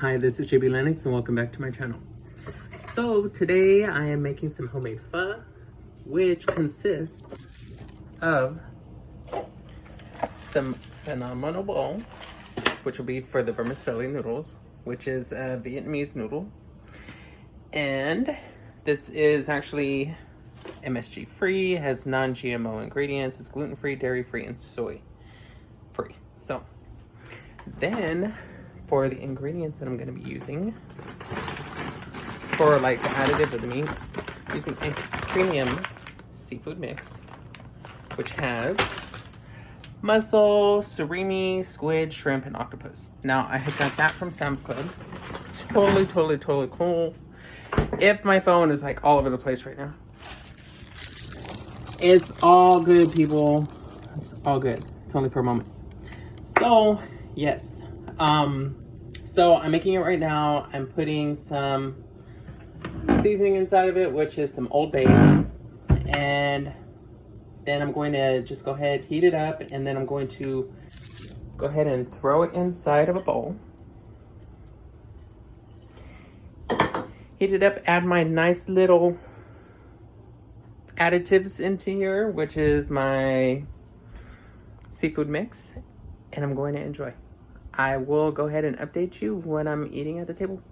Hi, this is JB LENNUX and welcome back to my channel. So today I am making some homemade pho, which consists of some Phonomenal Bowl, which will be for the vermicelli noodles, which is a Vietnamese noodle. And this is actually MSG free, has non-GMO ingredients, it's gluten free, dairy free, and soy free. So then for the ingredients that I'm going to be using for like the additive of the meat, using a premium seafood mix, which has mussel, surimi, squid, shrimp, and octopus. Now I had got that from Sam's Club. Totally cool. If my phone is like all over the place right now, it's all good, people. It's all good. It's only for a moment. So yes, so I'm making it right now. I'm putting some seasoning inside of it, which is some Old Bay, and then I'm going to just go ahead, heat it up, and then I'm going to go ahead and throw it inside of a bowl. Heat it up, add my nice little additives into here, which is my seafood mix, and I'm going to enjoy. I will go ahead and update you when I'm eating at the table.